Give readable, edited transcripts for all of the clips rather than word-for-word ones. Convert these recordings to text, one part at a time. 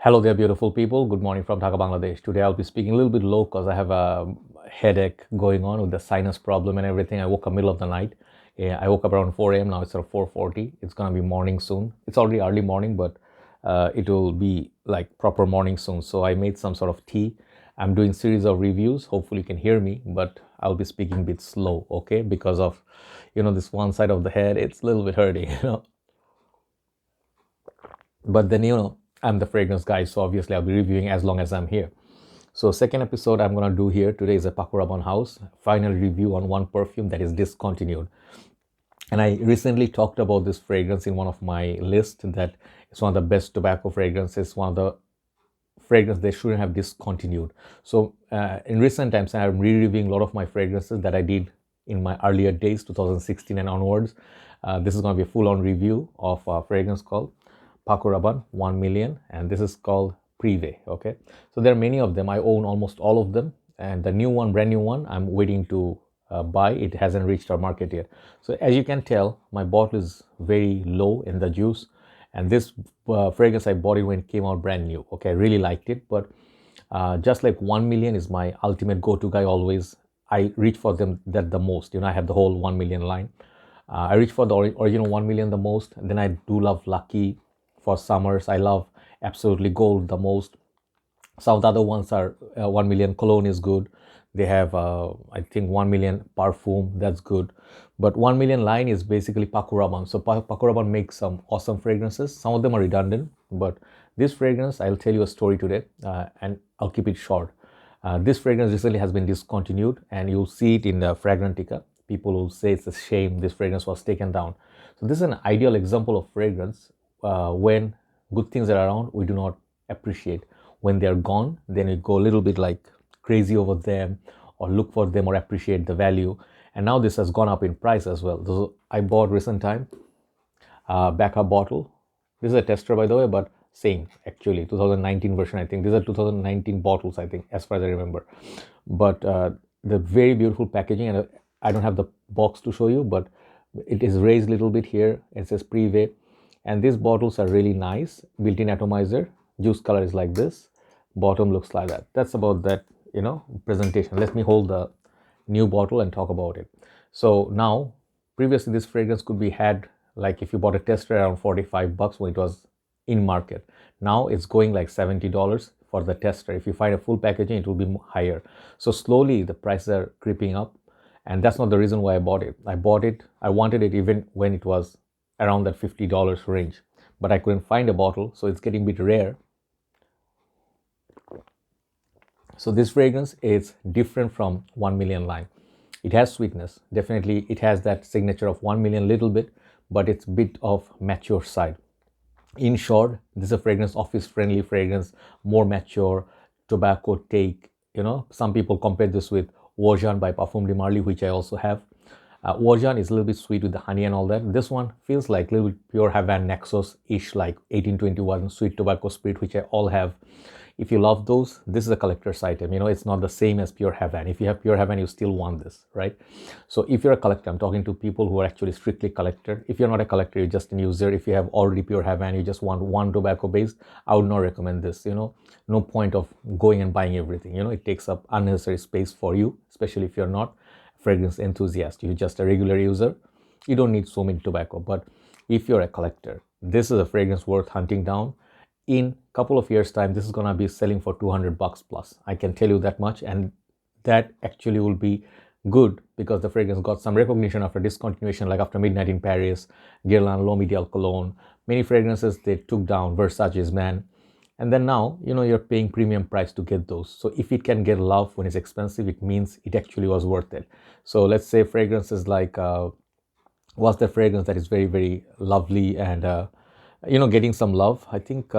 Hello there, beautiful people. Good morning from Dhaka, Bangladesh. Today I'll be speaking a little bit low because I have a headache going on with the sinus problem and everything. I woke up middle of the night. Yeah, I woke up around 4 a.m. Now it's around 4:40. It's gonna be morning soon. It's already early morning, but it will be like proper morning soon. So I made some sort of tea. I'm doing series of reviews. Hopefully you can hear me, but I'll be speaking a bit slow, okay? Because of this one side of the head. It's a little bit hurting, But then I'm the fragrance guy, so obviously I'll be reviewing as long as I'm here. So second episode I'm gonna do here today is a Paco Rabanne house final review on one perfume that is Discontinued. And I recently talked about this fragrance in one of my lists that it's one of the best tobacco fragrances, one of the fragrance they shouldn't have discontinued. So in recent times I'm re-reviewing a lot of my fragrances that I did in my earlier days, 2016 and onwards. This is going to be a full-on review of a fragrance called Paco Rabanne 1 million, and this is called Prive. Okay, so there are many of them. I own almost all of them, and the new one, brand new one, I'm waiting to buy. It hasn't reached our market yet. So as you can tell, my bottle is very low in the juice, and this fragrance I bought it when it came out brand new. Okay, I really liked it, but just like 1 million is my ultimate go-to guy always. I reach for them that the most. I have the whole 1 million line. I reach for the original 1 million the most. And then I do love Lucky for summers. I love Absolutely Gold the most. Some of the other ones are 1 million Cologne is good. They have I think 1 million Perfume, that's good. But 1 million line is basically Paco Rabanne. So Paco Rabanne makes some awesome fragrances. Some of them are redundant, but this fragrance, I'll tell you a story today, and I'll keep it short. This fragrance recently has been discontinued, and you'll see it in the Fragrantica. People will say it's a shame this fragrance was taken down. So this is an ideal example of fragrance. When good things are around, we do not appreciate. When they're gone, then we go a little bit like crazy over them, or look for them, or appreciate the value. And now this has gone up in price as well. So I bought recent time backup bottle. This is a tester, by the way, but same actually 2019 version. I think these are 2019 bottles, I think, as far as I remember. But the very beautiful packaging, and I don't have the box to show you, but it is raised a little bit here. It says Prive, and these bottles are really nice. Built-in atomizer. Juice color is like this. Bottom looks like that. That's about that, presentation. Let me hold the new bottle and talk about it. So now, previously this fragrance could be had like if you bought a tester around 45 bucks when it was in market. Now it's going like $70 for the tester. If you find a full packaging, it will be higher. So slowly the prices are creeping up, and that's not the reason why I bought it. I wanted it even when it was around that $50 range, but I couldn't find a bottle, so it's getting a bit rare. So this fragrance is different from 1 million line. It has sweetness. Definitely it has that signature of 1 million little bit, but it's a bit of mature side. In short, this is a fragrance, office friendly fragrance, more mature, tobacco take. Some people compare this with Wojan by Parfum de Marly, which I also have. Wojan is a little bit sweet with the honey and all that. This one feels like a little bit pure Havana Nexus-ish, like 1821 sweet tobacco spirit, which I all have. If you love those, this is a collector's item. It's not the same as pure Havana. If you have pure Havana, you still want this, right? So if you're a collector, I'm talking to people who are actually strictly collector. If you're not a collector, you're just an user. If you have already pure Havana, you just want one tobacco based, I would not recommend this. No point of going and buying everything. It takes up unnecessary space for you, especially if you're not fragrance enthusiast. You're just a regular user. You don't need so many tobacco. But if you're a collector, this is a fragrance worth hunting down. In a couple of years time, this is going to be selling for 200 bucks plus. I can tell you that much, and that actually will be good because the fragrance got some recognition after discontinuation, like after Midnight in Paris, Guerlain L'Homme Ideal Cologne. Many fragrances they took down, Versace's Man. And then now, you're paying premium price to get those. So if it can get love when it's expensive, it means it actually was worth it. So let's say fragrances like, what's the fragrance that is very, very lovely and, getting some love? I think,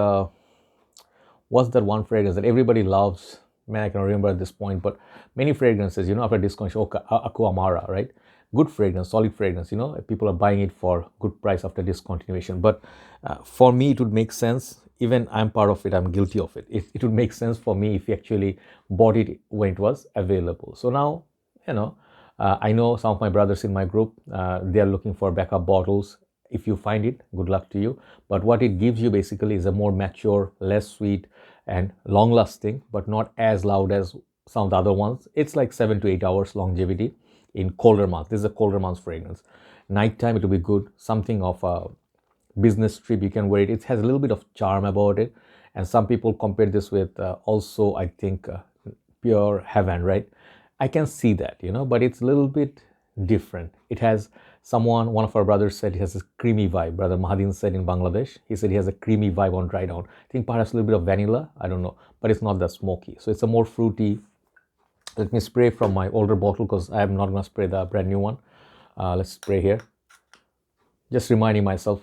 what's that one fragrance that everybody loves? Man, I can remember at this point, but many fragrances, after discontinuation, Aku Amara, right? Good fragrance, solid fragrance, people are buying it for good price after discontinuation. But for me, it would make sense. Even I'm part of it, I'm guilty of it. It would make sense for me if you actually bought it when it was available. So now, I know some of my brothers in my group, they are looking for backup bottles. If you find it, good luck to you. But what it gives you basically is a more mature, less sweet, and long lasting, but not as loud as some of the other ones. It's like 7 to 8 hours longevity in colder months. This is a colder months fragrance. Nighttime, it will be good. Something of a business trip, you can wear it. It has a little bit of charm about it. And some people compare this with also, I think, Pure Heaven, right? I can see that, but it's a little bit different. It has one of our brothers said it has a creamy vibe. Brother Mahadin said in Bangladesh, he said he has a creamy vibe on dry down. I think perhaps a little bit of vanilla, I don't know, but it's not that smoky. So it's a more fruity. Let me spray from my older bottle because I'm not going to spray the brand new one. Let's spray here. Just reminding myself.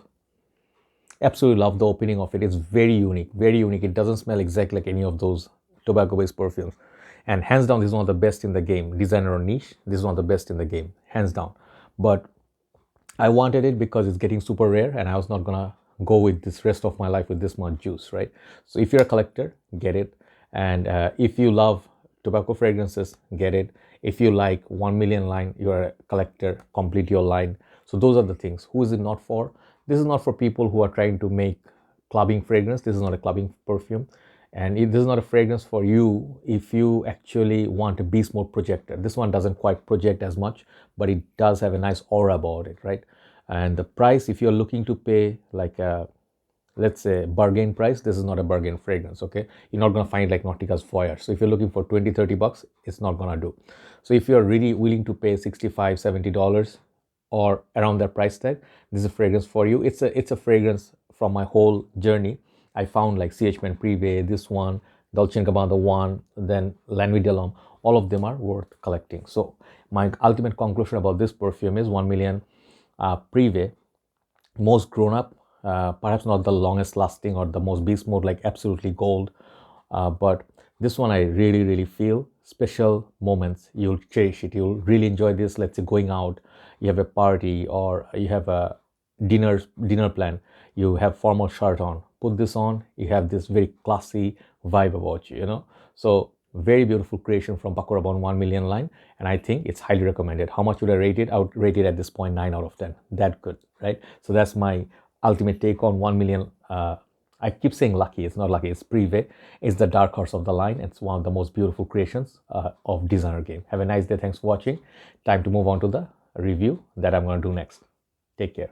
Absolutely love the opening of it. It's very unique, very unique. It doesn't smell exactly like any of those tobacco-based perfumes. And hands down, this is one of the best in the game. Designer or niche, this is one of the best in the game, hands down. But I wanted it because it's getting super rare, and I was not gonna go with this rest of my life with this much juice, right? So if you're a collector, get it. And if you love tobacco fragrances, get it. If you like 1 million line, you're a collector, complete your line. So those are the things. Who is it not for? This is not for people who are trying to make clubbing fragrance. This is not a clubbing perfume. And this is not a fragrance for you if you actually want a beast mode projector. This one doesn't quite project as much, but it does have a nice aura about it, right? And the price, if you're looking to pay like a, let's say, bargain price, this is not a bargain fragrance, okay? You're not gonna find like Nautica's Foyer. So if you're looking for 20-30 bucks, it's not gonna do. So if you're really willing to pay $65-70 or around that price tag, this is a fragrance for you. It's a fragrance from my whole journey. I found like CH Prive, this one, Dolce & Gabbana one, then La Nuit de l'Homme. All of them are worth collecting. So my ultimate conclusion about this perfume is 1 million Prive, most grown up, perhaps not the longest lasting or the most beast mode, like absolutely gold. But this one I really, really feel special moments. You'll cherish it. You'll really enjoy this. Let's say going out, you have a party or you have a dinner plan. You have formal shirt on. Put this on. You have this very classy vibe about you. So very beautiful creation from Paco Rabanne 1 million line, and I think it's highly recommended. How much would I rate it? I would rate it at this point 9 out of 10. That good, right? So that's my ultimate take on 1 million. I keep saying lucky. It's not lucky. It's Prive. It's the dark horse of the line. It's one of the most beautiful creations of designer game. Have a nice day. Thanks for watching. Time to move on to the review that I'm going to do next. Take care.